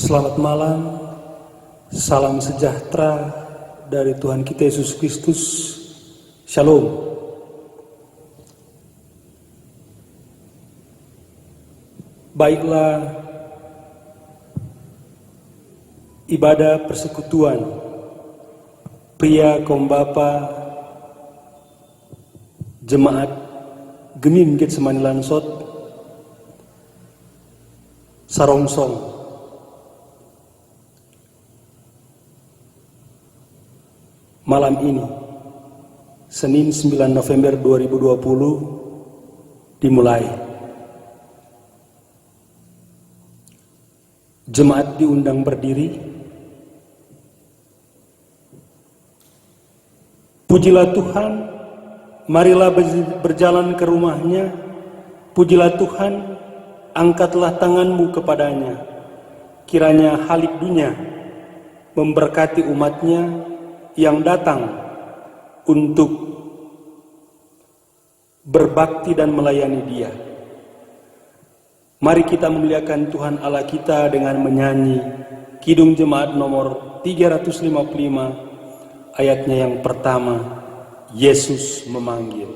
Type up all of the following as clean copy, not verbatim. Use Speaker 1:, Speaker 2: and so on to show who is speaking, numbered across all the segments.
Speaker 1: Selamat malam, salam sejahtera dari Tuhan kita Yesus Kristus. Shalom. Baiklah, ibadah persekutuan pria kaum bapa jemaat Gemim Getsemani Lansot Sarongsong malam ini, Senin 9 November 2020, dimulai. Jemaat diundang berdiri. Pujilah Tuhan, marilah berjalan ke rumahnya. Pujilah Tuhan, angkatlah tanganmu kepadanya. Kiranya halik dunia memberkati umatnya yang datang untuk berbakti dan melayani Dia. Mari kita memuliakan Tuhan Allah kita dengan menyanyi Kidung Jemaat nomor 355, ayatnya yang pertama, Yesus memanggil.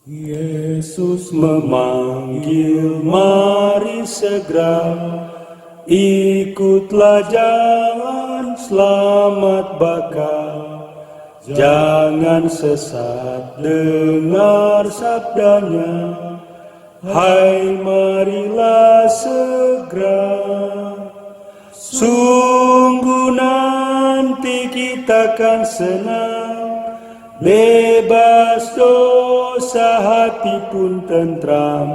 Speaker 1: Yesus memanggil, mari segera, ikutlah jalan selamat bakal. Jangan sesat, dengar sabdanya. Hai, marilah segera. Sungguh nanti kita akan senang, bebas dosa, hati pun tentram,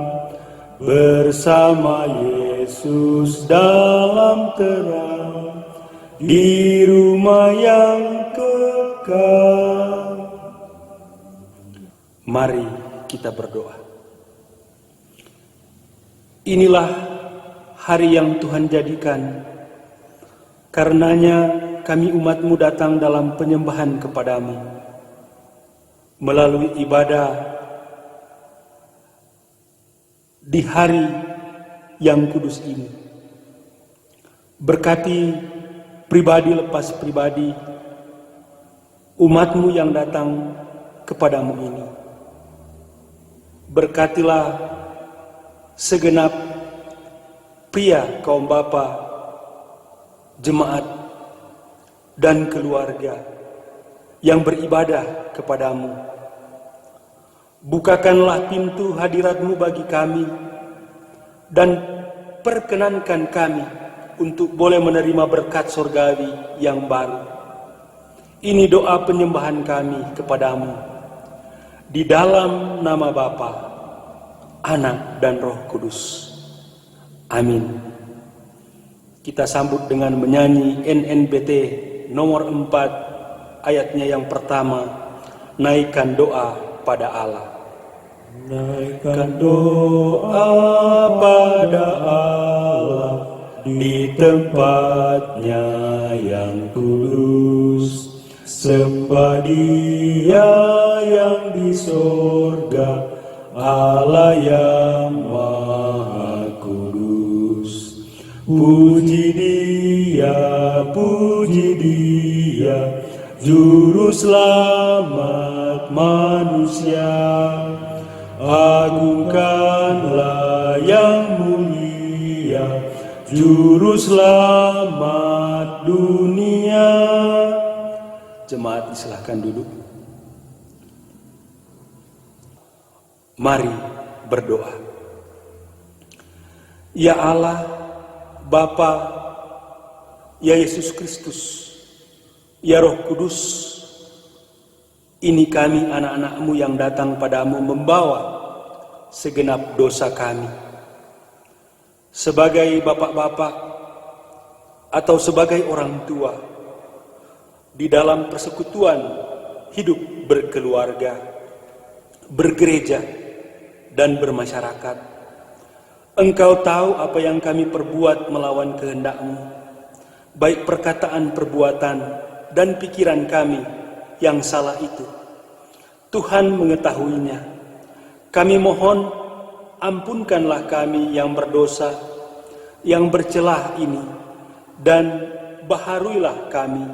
Speaker 1: bersama Yesus dalam terang, di rumah yang kekal. Mari kita berdoa. Inilah hari yang Tuhan jadikan, karenanya kami umat-Mu datang dalam penyembahan kepada-Mu. Melalui ibadah di hari yang kudus ini, berkati pribadi lepas pribadi umat-Mu yang datang kepada-Mu ini. Berkatilah segenap pria kaum bapa, jemaat, dan keluarga yang beribadah kepada-Mu. Bukakanlah pintu hadirat-Mu bagi kami, dan perkenankan kami untuk boleh menerima berkat surgawi yang baru. Ini doa penyembahan kami kepada-Mu, di dalam nama Bapa, Anak, dan Roh Kudus. Amin. Kita sambut dengan menyanyi NNBT nomor 4, ayatnya yang pertama, naikkan doa pada Allah. Naikkan doa pada Allah di tempatnya yang kudus, sembah Dia yang di sorga, Allah yang Maha Kudus. Puji Dia, Juru Selamat manusia. Agungkanlah yang mulia, Juru Selamat dunia. Jemaat silahkan duduk. Mari berdoa. Ya Allah, Bapa, ya Yesus Kristus, ya Roh Kudus, ini kami anak-anak-Mu yang datang padamu membawa segenap dosa kami. Sebagai bapak-bapak atau sebagai orang tua, di dalam persekutuan hidup berkeluarga, bergereja, dan bermasyarakat, Engkau tahu apa yang kami perbuat melawan kehendak-Mu, baik perkataan, perbuatan, dan pikiran kami yang salah itu. Tuhan mengetahuinya. Kami mohon, ampunkanlah kami yang berdosa, yang bercelah ini, dan baharuilah kami,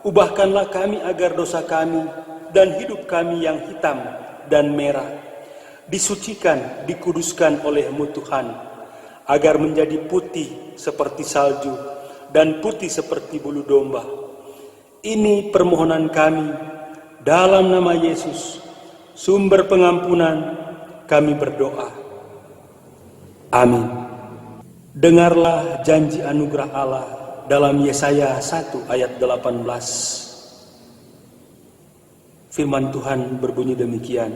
Speaker 1: ubahkanlah kami agar dosa kami dan hidup kami yang hitam dan merah disucikan, dikuduskan oleh-Mu Tuhan, agar menjadi putih seperti salju dan putih seperti bulu domba. Ini permohonan kami dalam nama Yesus, sumber pengampunan, kami berdoa. Amin. Dengarlah janji anugerah Allah dalam Yesaya 1 ayat 18. Firman Tuhan berbunyi demikian.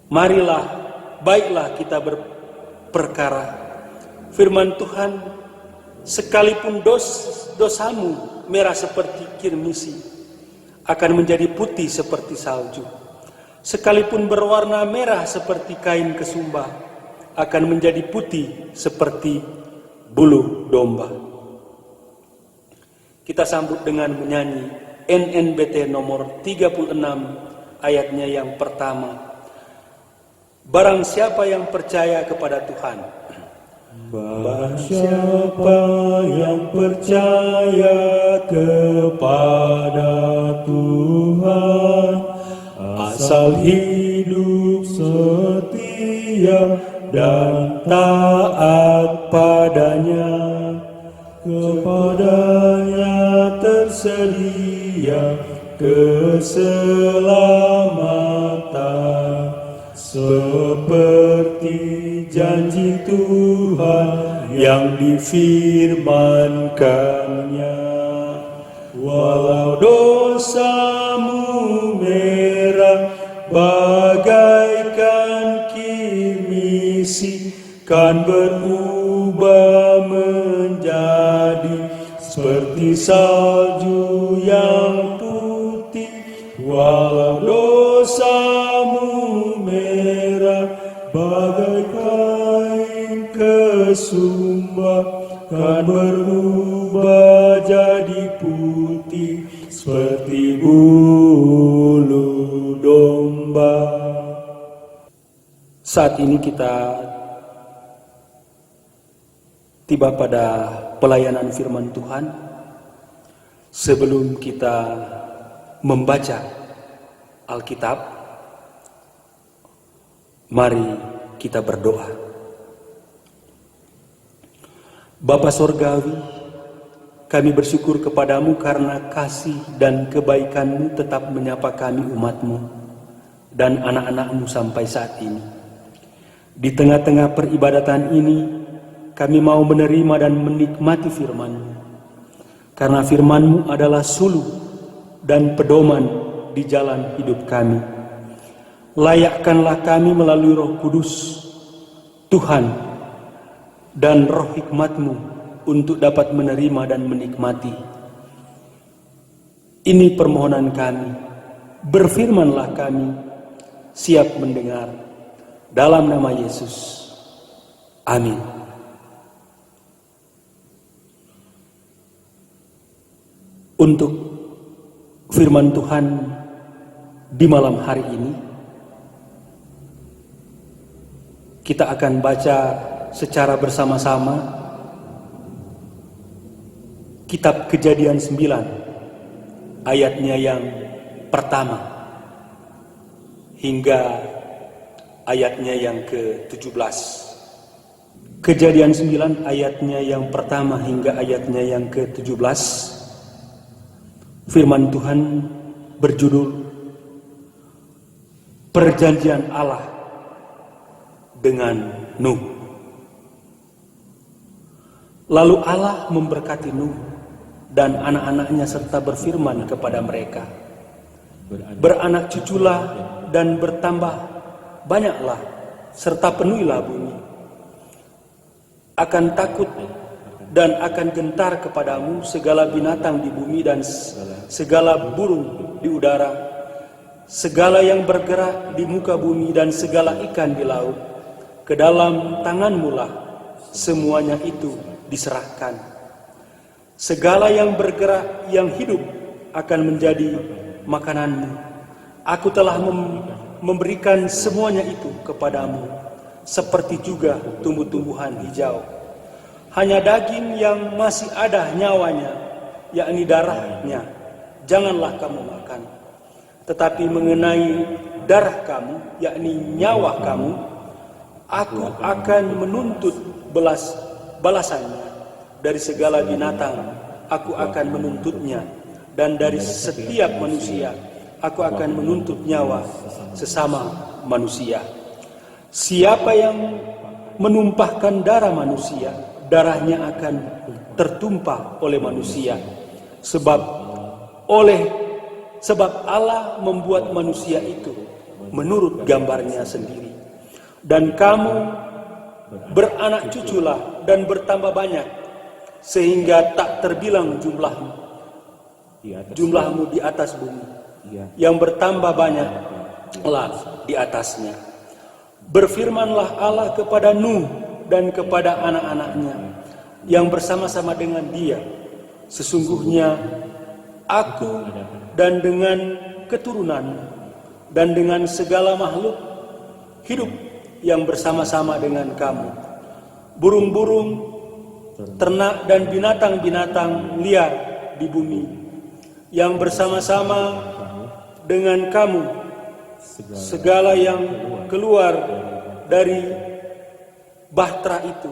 Speaker 1: Marilah, baiklah kita berperkara. Firman Tuhan, sekalipun dosamu merah seperti kirmisi, akan menjadi putih seperti salju. Sekalipun berwarna merah seperti kain kesumba, akan menjadi putih seperti bulu domba. Kita sambut dengan menyanyi NNBT nomor 36 ayatnya yang pertama. Barang siapa yang percaya kepada Tuhan,
Speaker 2: barang siapa yang percaya kepada Tuhan, asal hidup setia dan taat padanya, kepadanya tersedia keselamatan, seperti janji Tuhan yang difirmankannya. Walau dosamu merah bagaikan kirmisi, kan berubah menjadi seperti salju yang putih. Walau dosamu merah bagai kain kesumba, kan berubah jadi putih seperti bulu domba.
Speaker 1: saat ini kita tiba pada pelayanan firman Tuhan. Sebelum kita membaca Alkitab, mari kita berdoa. Bapa Sorgawi, kami bersyukur kepadamu karena kasih dan kebaikanmu tetap menyapa kami umatmu dan anak-anakmu sampai saat ini. Di tengah-tengah peribadatan ini, kami mau menerima dan menikmati firman-Mu. Karena firman-Mu adalah suluh dan pedoman di jalan hidup kami. Layakkanlah kami melalui Roh Kudus, Tuhan, dan roh hikmat-Mu untuk dapat menerima dan menikmati. Ini permohonan kami, berfirmanlah kami, siap mendengar. Dalam nama Yesus, amin. Untuk firman Tuhan di malam hari ini, kita akan baca secara bersama-sama Kitab Kejadian 9 ayatnya yang pertama hingga ayatnya yang ke-17. Kejadian 9 ayatnya yang pertama hingga ayatnya yang ke-17. Firman Tuhan berjudul Perjanjian Allah dengan Nuh. Lalu Allah memberkati Nuh dan anak-anaknya serta berfirman kepada mereka, beranak cuculah dan bertambah banyaklah, serta penuhilah bumi. Akan takut dan akan gentar kepadamu segala binatang di bumi dan segala burung di udara, segala yang bergerak di muka bumi dan segala ikan di laut. Ke dalam tanganmu lah semuanya itu diserahkan. Segala yang bergerak, yang hidup akan menjadi makananmu. Aku telah memberikan semuanya itu kepadamu, seperti juga tumbuh-tumbuhan hijau. Hanya daging yang masih ada nyawanya, yakni darahnya, janganlah kamu makan. Tetapi mengenai darah kamu, yakni nyawa kamu, aku akan menuntut balasannya. Dari segala binatang, aku akan menuntutnya. Dan dari setiap manusia, aku akan menuntut nyawa sesama manusia. Siapa yang menumpahkan darah manusia, darahnya akan tertumpah oleh manusia. Sebab Allah membuat manusia itu menurut gambarnya sendiri. Dan kamu beranak cuculah dan bertambah banyak, sehingga tak terbilang jumlahmu di atas bumi, yang bertambah banyaklah di atasnya. Berfirmanlah Allah kepada Nuh dan kepada anak-anaknya yang bersama-sama dengan dia, sesungguhnya aku dan dengan keturunan dan dengan segala makhluk hidup yang bersama-sama dengan kamu, burung-burung, ternak dan binatang-binatang liar di bumi yang bersama-sama dengan kamu, segala yang keluar dari bahtera itu,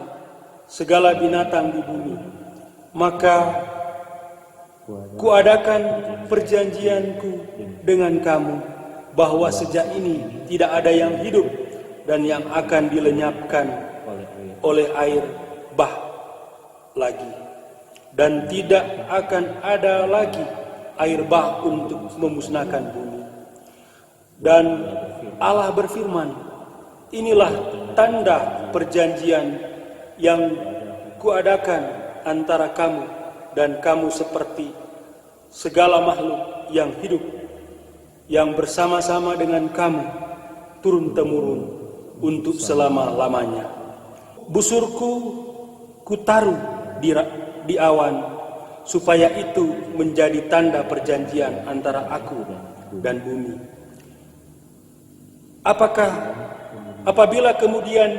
Speaker 1: segala binatang di bumi. Maka kuadakan perjanjianku dengan kamu, bahwa sejak ini tidak ada yang hidup dan yang akan dilenyapkan oleh air bah lagi, dan tidak akan ada lagi air bah untuk memusnahkan bumi. Dan Allah berfirman, inilah tanda perjanjian yang kuadakan antara kamu dan kamu seperti segala makhluk yang hidup yang bersama-sama dengan kamu turun-temurun untuk selama-lamanya. Busurku kutaruh di awan, supaya itu menjadi tanda perjanjian antara aku dan bumi. Apabila kemudian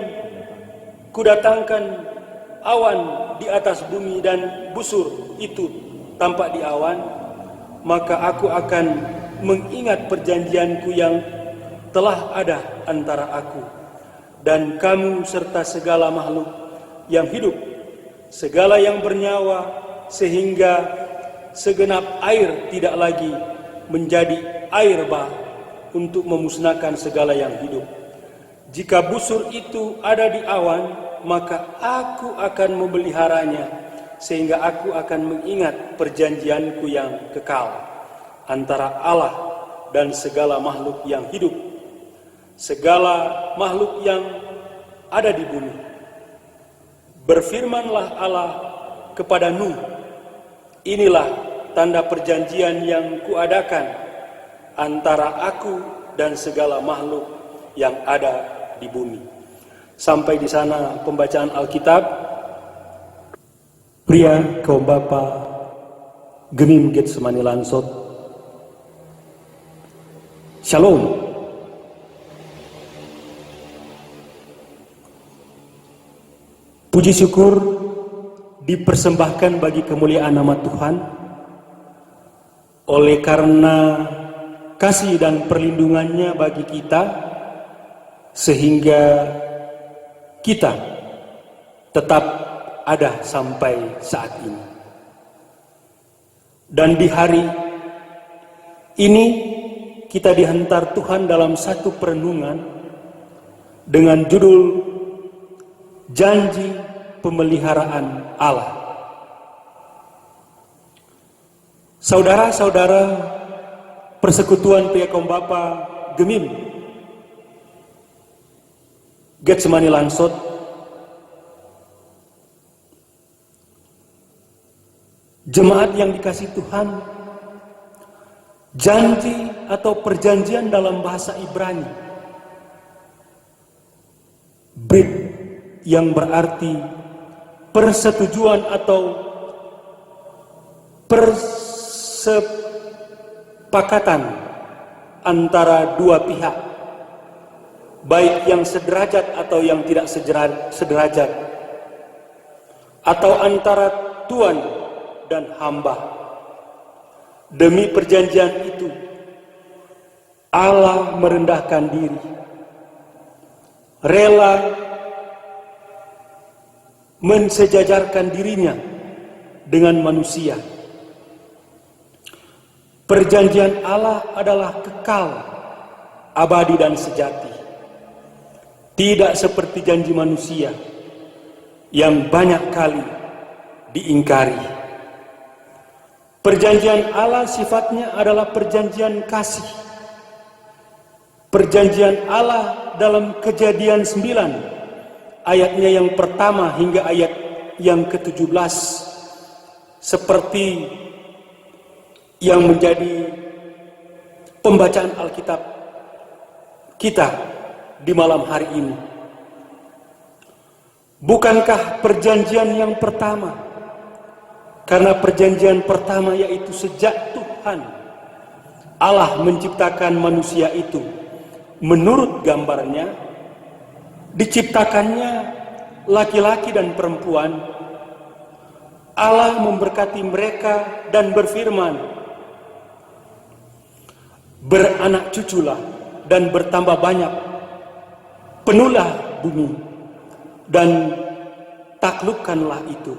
Speaker 1: kudatangkan awan di atas bumi dan busur itu tampak di awan, maka aku akan mengingat perjanjianku yang telah ada antara aku dan kamu serta segala makhluk yang hidup, segala yang bernyawa, sehingga segenap air tidak lagi menjadi air bah untuk memusnahkan segala yang hidup. Jika busur itu ada di awan, maka aku akan memeliharanya, sehingga aku akan mengingat perjanjianku yang kekal antara Allah dan segala makhluk yang hidup, segala makhluk yang ada di bumi. Berfirmanlah Allah kepada Nuh, inilah tanda perjanjian yang kuadakan antara aku dan segala makhluk yang ada di bumi. Sampai di sana pembacaan Alkitab. Pria kaum bapa Gemim Getsemani Lansot, Shalom. Puji syukur dipersembahkan bagi kemuliaan nama Tuhan, oleh karena kasih dan perlindungannya bagi kita, sehingga kita tetap ada sampai saat ini. Dan di hari ini kita dihantar Tuhan dalam satu perenungan dengan judul Janji Pemeliharaan Allah. Saudara-saudara persekutuan pria kaum bapa Gemim Getsemani Lansot, jemaat yang dikasihi Tuhan, janji atau perjanjian dalam bahasa Ibrani, brit, yang berarti persetujuan atau persepakatan antara dua pihak, baik yang sederajat atau yang tidak sederajat, atau antara tuan dan hamba. Demi perjanjian itu, Allah merendahkan diri, rela mensejajarkan dirinya dengan manusia. Perjanjian Allah adalah kekal, abadi dan sejati. Tidak seperti janji manusia yang banyak kali diingkari. Perjanjian Allah sifatnya adalah perjanjian kasih. Perjanjian Allah dalam Kejadian 9 ayatnya yang pertama hingga ayat yang ke-17 seperti yang menjadi pembacaan Alkitab kita di malam hari ini. Bukankah perjanjian yang pertama? Karena perjanjian pertama yaitu sejak Tuhan Allah menciptakan manusia itu menurut gambarnya, diciptakannya laki-laki dan perempuan. Allah memberkati mereka dan berfirman, beranak cuculah dan bertambah banyak, penuhlah bumi dan taklukkanlah itu.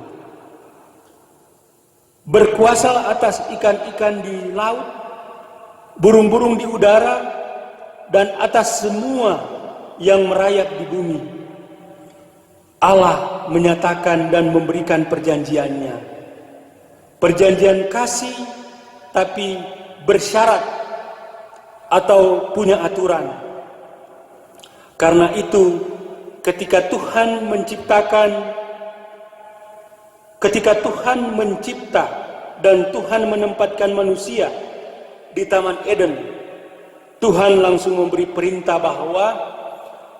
Speaker 1: Berkuasalah atas ikan-ikan di laut, burung-burung di udara, dan atas semua yang merayap di bumi. Allah menyatakan dan memberikan perjanjiannya. Perjanjian kasih tapi bersyarat atau punya aturan. Karena itu ketika Tuhan mencipta dan Tuhan menempatkan manusia di Taman Eden, Tuhan langsung memberi perintah bahwa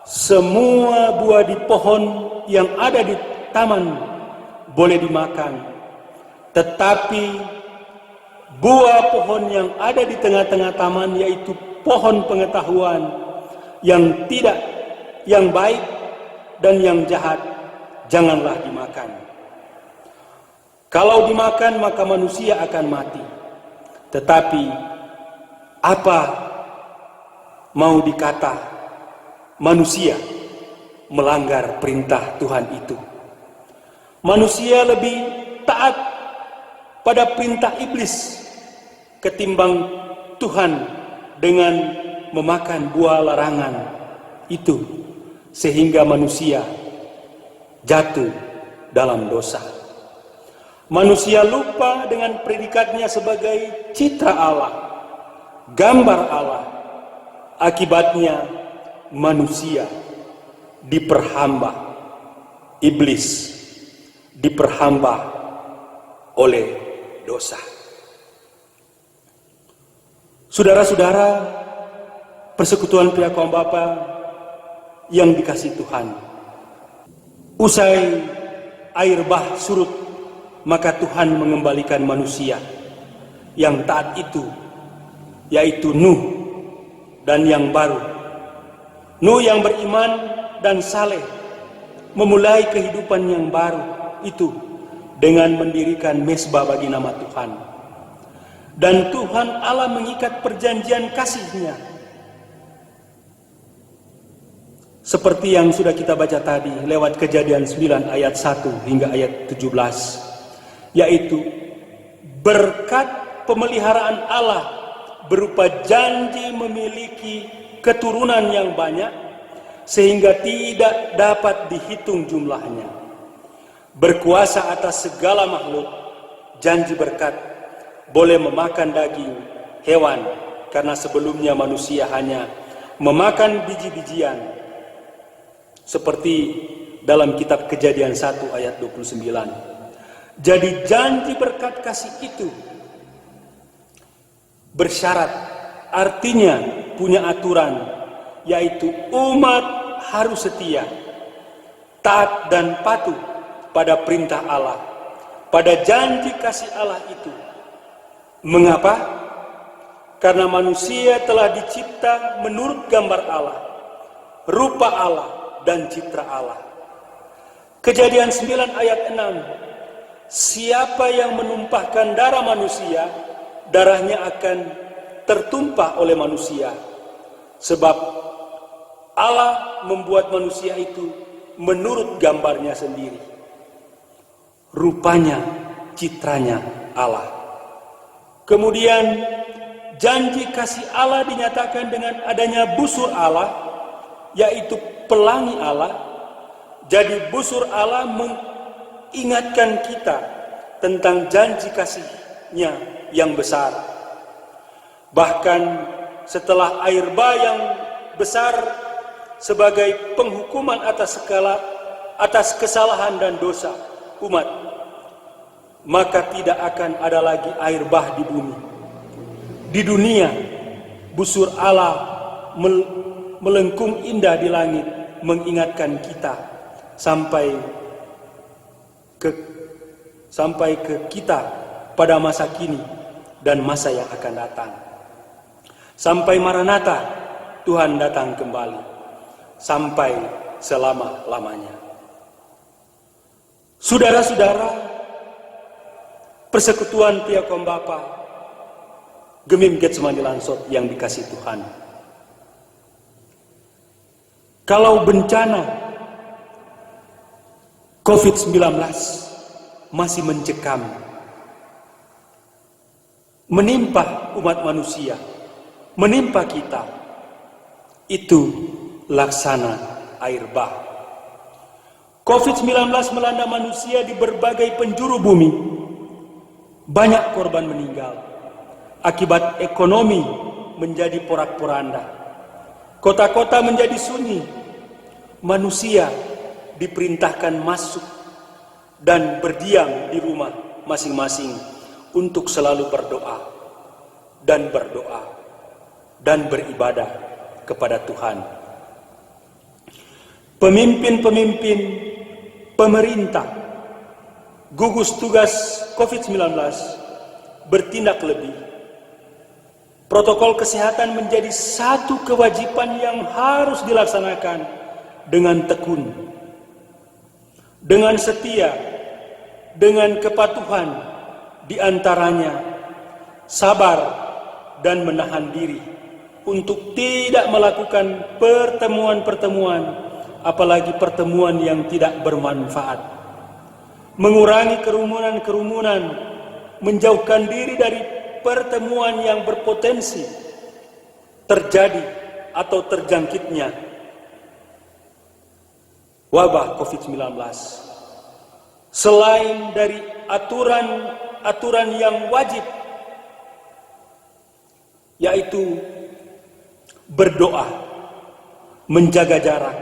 Speaker 1: semua buah di pohon yang ada di taman boleh dimakan, tetapi buah pohon yang ada di tengah-tengah taman, yaitu pohon pengetahuan yang baik dan yang jahat, janganlah dimakan. Kalau dimakan maka manusia akan mati. Tetapi apa mau dikata manusia melanggar perintah Tuhan itu? Manusia lebih taat pada perintah iblis ketimbang Tuhan dengan memakan buah larangan itu, sehingga manusia jatuh dalam dosa. Manusia lupa dengan predikatnya sebagai citra Allah, gambar Allah. Akibatnya manusia diperhamba, iblis diperhamba oleh dosa. Saudara-saudara, persekutuan pria kaum Bapa yang dikasihi Tuhan, usai air bah surut, maka Tuhan mengembalikan manusia yang taat itu, yaitu Nuh, dan yang baru. Nuh yang beriman dan saleh memulai kehidupan yang baru itu dengan mendirikan mezbah bagi nama Tuhan. Dan Tuhan Allah mengikat perjanjian kasih-Nya seperti yang sudah kita baca tadi lewat Kejadian 9 ayat 1 hingga ayat 17, yaitu berkat pemeliharaan Allah berupa janji memiliki keturunan yang banyak sehingga tidak dapat dihitung jumlahnya. Berkuasa atas segala makhluk, janji berkat boleh memakan daging hewan, karena sebelumnya manusia hanya memakan biji-bijian, seperti dalam kitab Kejadian 1 ayat 29. Jadi janji berkat kasih itu bersyarat, artinya punya aturan, yaitu umat harus setia, taat dan patuh pada perintah Allah, pada janji kasih Allah itu. Mengapa? Karena manusia telah dicipta menurut gambar Allah, rupa Allah dan citra Allah. Kejadian 9 ayat 6. Siapa yang menumpahkan darah manusia, darahnya akan tertumpah oleh manusia. Sebab Allah membuat manusia itu menurut gambarnya sendiri. Rupanya, citranya Allah. Kemudian janji kasih Allah dinyatakan dengan adanya busur Allah, yaitu pelangi Allah. Jadi busur Allah mengingatkan kita tentang janji kasih-Nya yang besar. Bahkan setelah air bah yang besar sebagai penghukuman atas kesalahan dan dosa umat, maka tidak akan ada lagi air bah di bumi. Di dunia, busur Allah melengkung indah di langit, mengingatkan kita sampai ke kita pada masa kini dan masa yang akan datang. Sampai Maranatha, Tuhan datang kembali, sampai selama-lamanya. Saudara-saudara, persekutuan Piakom Bapa, Gemim Getsemani Lansot yang dikasih Tuhan. Kalau bencana COVID-19 masih mencekam, menimpa umat manusia, menimpa kita, itu laksana air bah. COVID-19 melanda manusia di berbagai penjuru bumi. Banyak korban meninggal. Akibat ekonomi menjadi porak-poranda. Kota-kota menjadi sunyi. Manusia diperintahkan masuk dan berdiam di rumah masing-masing untuk selalu berdoa dan beribadah kepada Tuhan. Pemimpin-pemimpin pemerintah gugus tugas COVID-19 bertindak lebih. Protokol kesehatan menjadi satu kewajiban yang harus dilaksanakan dengan tekun, dengan setia, dengan kepatuhan, diantaranya sabar dan menahan diri untuk tidak melakukan pertemuan-pertemuan, apalagi pertemuan yang tidak bermanfaat. Mengurangi kerumunan-kerumunan, menjauhkan diri dari pertemuan yang berpotensi terjadi atau terjangkitnya wabah COVID-19. Selain dari aturan yang wajib, yaitu berdoa, menjaga jarak,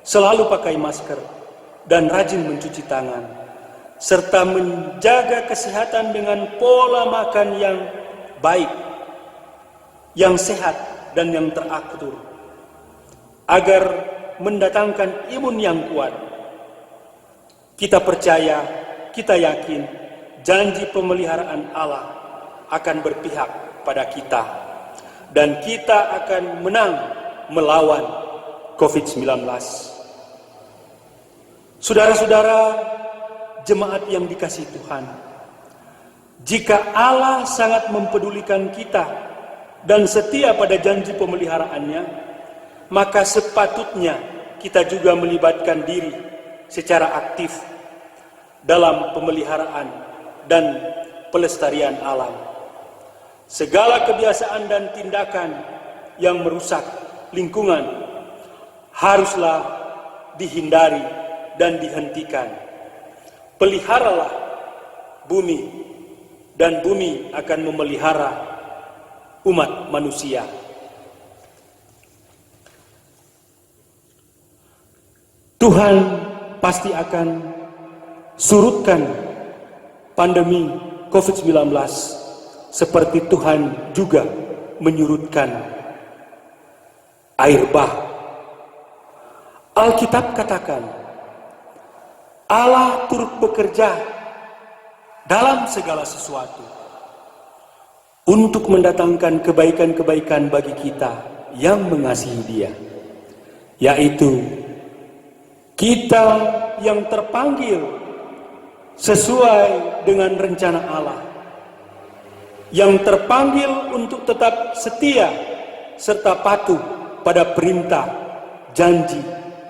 Speaker 1: selalu pakai masker, dan rajin mencuci tangan, serta menjaga kesehatan dengan pola makan yang baik, yang sehat, dan yang teratur, agar mendatangkan imun yang kuat. Kita percaya, kita yakin, janji pemeliharaan Allah akan berpihak pada kita, dan kita akan menang melawan COVID-19. Saudara-saudara, jemaat yang dikasihi Tuhan, jika Allah sangat mempedulikan kita dan setia pada janji pemeliharaannya, maka sepatutnya kita juga melibatkan diri secara aktif dalam pemeliharaan dan pelestarian alam. Segala kebiasaan dan tindakan yang merusak lingkungan haruslah dihindari dan dihentikan. Peliharalah bumi, dan bumi akan memelihara umat manusia. Tuhan pasti akan surutkan pandemi COVID-19 seperti Tuhan juga menyurutkan air bah. Alkitab katakan, Allah turut bekerja dalam segala sesuatu untuk mendatangkan kebaikan-kebaikan bagi kita yang mengasihi Dia, yaitu kita yang terpanggil sesuai dengan rencana Allah, yang terpanggil untuk tetap setia serta patuh pada perintah, janji,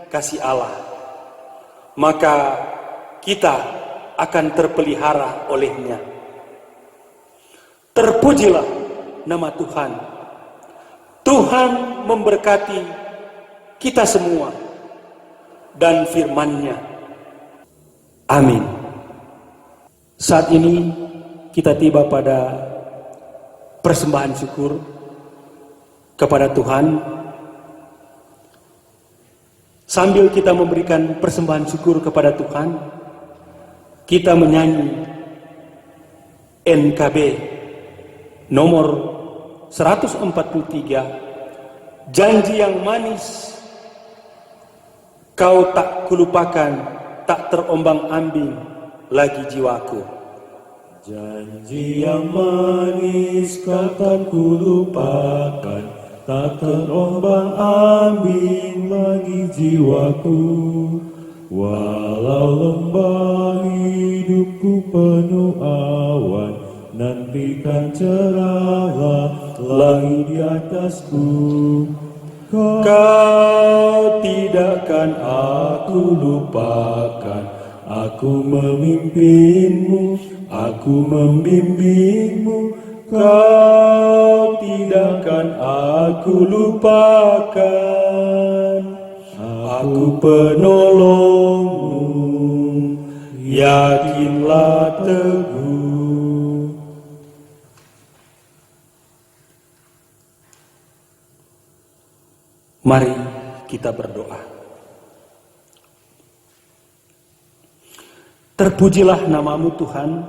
Speaker 1: kasih Allah, maka kita akan terpelihara olehnya. Terpujilah nama Tuhan. Tuhan memberkati kita semua dan firman-Nya. Amin. Saat ini kita tiba pada persembahan syukur kepada Tuhan. Sambil kita memberikan persembahan syukur kepada Tuhan, kita menyanyi NKB nomor 143, janji yang manis, kau tak kulupakan, tak terombang-ambing lagi jiwaku.
Speaker 2: Janji yang manis kau tak kulupakan, tak terombang-ambing lagi jiwaku. Walau lembah hidupku penuh awan, nantikan cerahlah langit di atasku. Kau tidakkan aku lupakan, aku memimpinmu, aku membimbingmu. Kau tidakkan aku lupakan, aku penolongmu, yakinlah teguh.
Speaker 1: Mari kita berdoa. Terpujilah namamu Tuhan,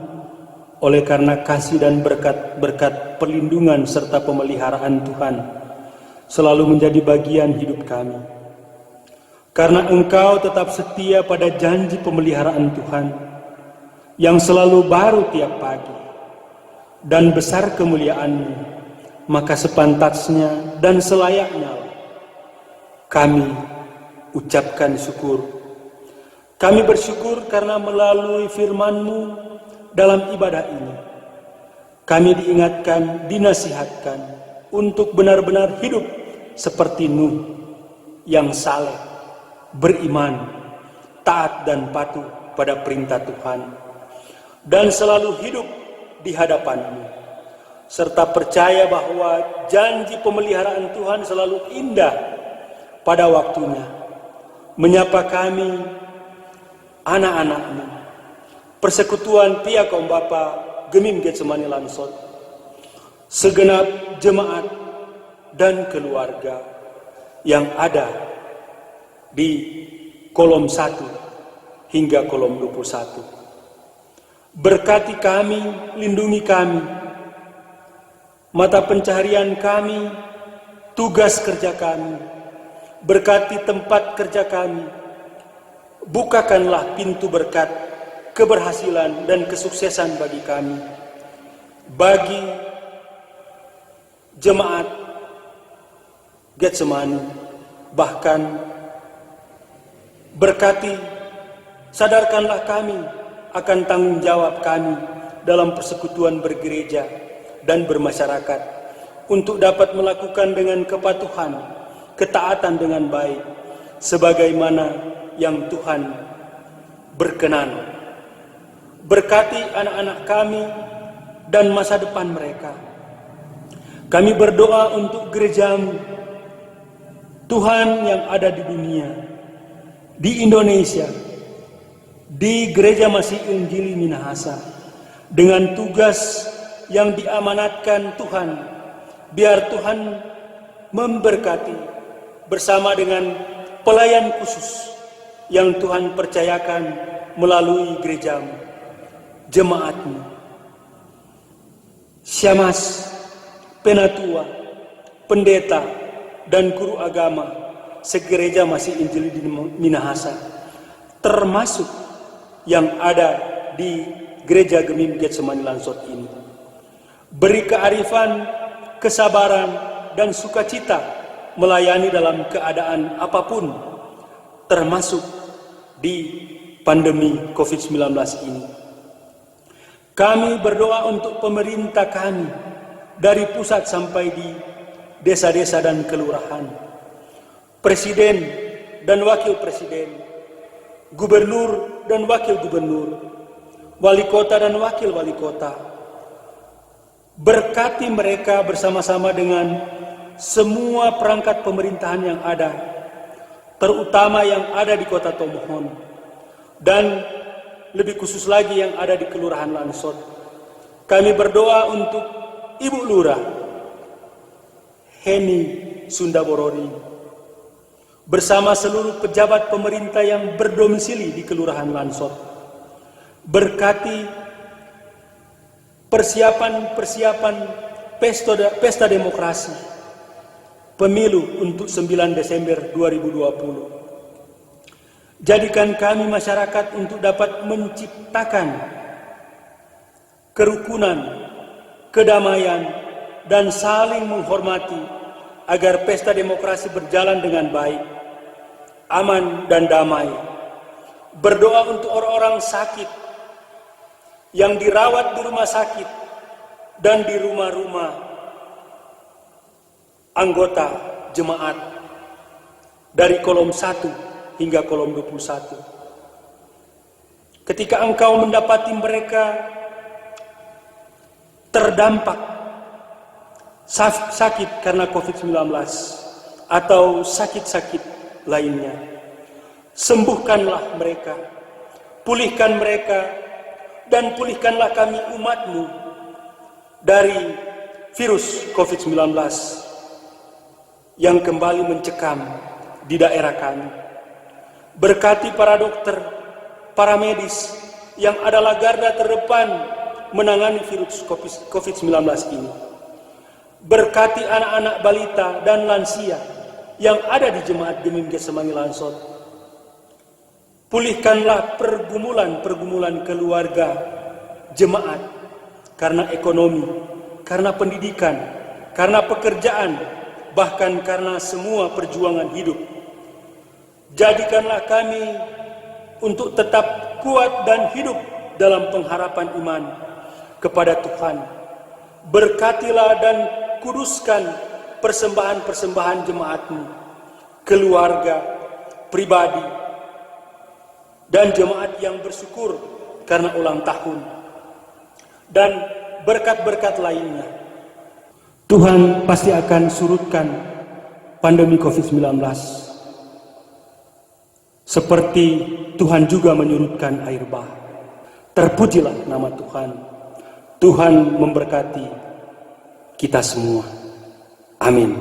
Speaker 1: oleh karena kasih dan berkat perlindungan serta pemeliharaan Tuhan selalu menjadi bagian hidup kami. Karena Engkau tetap setia pada janji pemeliharaan Tuhan yang selalu baru tiap pagi, dan besar kemuliaan-Mu, maka sepantasnya dan selayaknya kami ucapkan syukur. Kami bersyukur karena melalui firman-Mu dalam ibadah ini, kami diingatkan, dinasihatkan untuk benar-benar hidup seperti Nuh yang saleh, beriman, taat dan patuh pada perintah Tuhan, dan selalu hidup di hadapan-Mu, serta percaya bahwa janji pemeliharaan Tuhan selalu indah pada waktunya, menyapa kami, anak-anak-Mu, persekutuan Pia Kaum Bapa Gemim Getsemani Lansot, segenap jemaat dan keluarga yang ada di kolom 1 hingga kolom 21. Berkati kami, lindungi kami, mata pencaharian kami, tugas kerja kami, berkati tempat kerja kami, bukakanlah pintu berkat, keberhasilan dan kesuksesan bagi kami, bagi jemaat Getsemani, bahkan berkati, sadarkanlah kami akan tanggung jawab kami dalam persekutuan bergereja dan bermasyarakat untuk dapat melakukan dengan kepatuhan, ketaatan dengan baik, sebagaimana yang Tuhan berkenan. Berkati anak-anak kami dan masa depan mereka. Kami berdoa untuk gereja-Mu, Tuhan, yang ada di dunia, di Indonesia, di Gereja Masih Injili Minahasa, dengan tugas yang diamanatkan Tuhan. Biar Tuhan memberkati bersama dengan pelayan khusus yang Tuhan percayakan melalui gereja-Mu, jemaat-Mu, syamasi, penatua, pendeta, dan guru agama segereja Masih Injili di Minahasa, termasuk yang ada di Gereja Gemim Getsemani Lansot ini. Beri kearifan, kesabaran, dan sukacita melayani dalam keadaan apapun, termasuk di pandemi COVID-19 ini. Kami berdoa untuk pemerintah kami dari pusat sampai di desa-desa dan kelurahan, presiden dan wakil presiden, gubernur dan wakil gubernur, wali kota dan wakil wali kota. Berkati mereka bersama-sama dengan semua perangkat pemerintahan yang ada, terutama yang ada di Kota Tomohon, dan lebih khusus lagi yang ada di Kelurahan Lansot. Kami berdoa untuk Ibu Lurah Heni Sundaborori bersama seluruh pejabat pemerintah yang berdomisili di Kelurahan Lansot. Berkati persiapan pesta demokrasi pemilu untuk 9 Desember 2020. Jadikan kami masyarakat untuk dapat menciptakan kerukunan, kedamaian, dan saling menghormati agar pesta demokrasi berjalan dengan baik, aman, dan damai. Berdoa untuk orang-orang sakit yang dirawat di rumah sakit dan di rumah-rumah anggota jemaat dari kolom 1 hingga kolom 21. Ketika engkau mendapati mereka terdampak sakit karena COVID-19 atau sakit-sakit lainnya, sembuhkanlah mereka, pulihkan mereka, dan pulihkanlah kami umat-Mu dari virus COVID-19 yang kembali mencekam di daerah kami. Berkati para dokter, para medis yang adalah garda terdepan menangani virus COVID-19 ini. Berkati anak-anak balita dan lansia yang ada di Jemaat Gemim Gesemangi Lansot. Pulihkanlah pergumulan keluarga jemaat karena ekonomi, karena pendidikan, karena pekerjaan, bahkan karena semua perjuangan hidup. Jadikanlah kami untuk tetap kuat dan hidup dalam pengharapan iman kepada Tuhan. Berkatilah dan kuduskan persembahan-persembahan jemaat-Mu, keluarga, pribadi, dan jemaat yang bersyukur karena ulang tahun, dan berkat-berkat lainnya. Tuhan pasti akan surutkan pandemi COVID-19 seperti Tuhan juga menyurutkan air bah. Terpujilah nama Tuhan. Tuhan memberkati kita semua. Amin.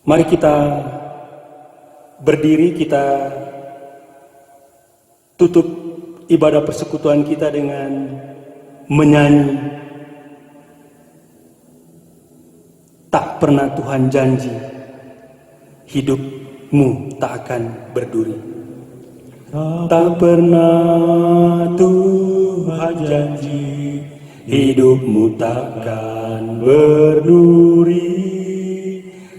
Speaker 1: Mari kita berdiri, kita tutup ibadah persekutuan kita dengan menyanyi Tak Pernah Tuhan Janji, Hidupmu Tak Akan Berduri. Tak pernah Tuhan janji, hidupmu takkan berduri.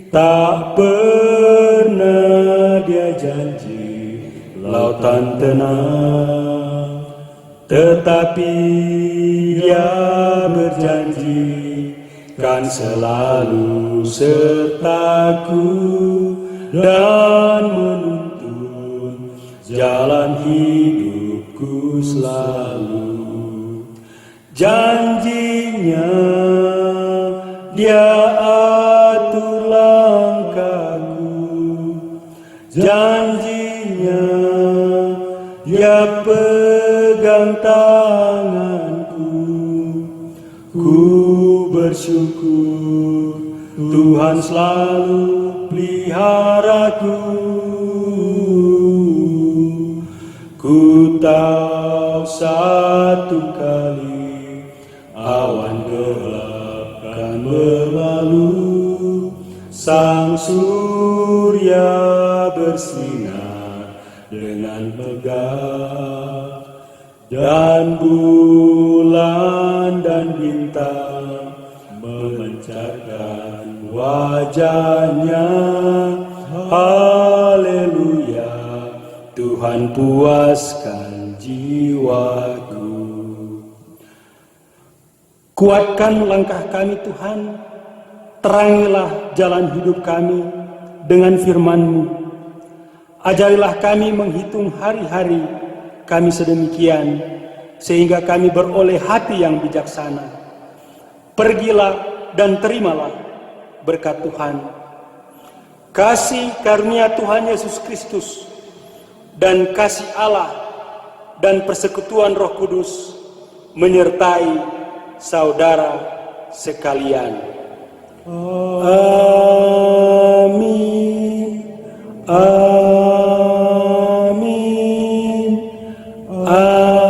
Speaker 1: Tak pernah Dia janji lautan tenang, tetapi Dia berjanji kan selalu sertaku dan menuntun jalan hidupku selalu. Janjinya Dia atur langkahku, janjinya Dia pegang tanganku. Ku bersyukur Tuhan selalu peliharaku. Ku tahu satu kali awan gelap kan berlalu, sang surya bersinar dengan megah, dan bulan dan bintang memancarkan
Speaker 2: wajahnya. Haleluya, Tuhan puaskan jiwaku.
Speaker 1: Kuatkan langkah kami Tuhan, terangilah jalan hidup kami dengan firman-Mu. Ajarilah kami menghitung hari-hari kami sedemikian, sehingga kami beroleh hati yang bijaksana. Pergilah dan terimalah berkat Tuhan. Kasih karunia Tuhan Yesus Kristus dan kasih Allah dan persekutuan Roh Kudus menyertai saudara sekalian.
Speaker 2: Amin. Amin. Amin.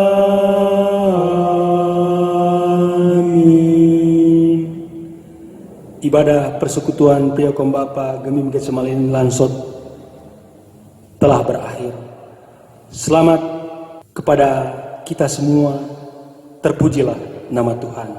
Speaker 1: Ibadah persekutuan Priakom Bapa Gemim Getsemalin Lansot telah berakhir. Selamat kepada kita semua. Terpujilah nama Tuhan.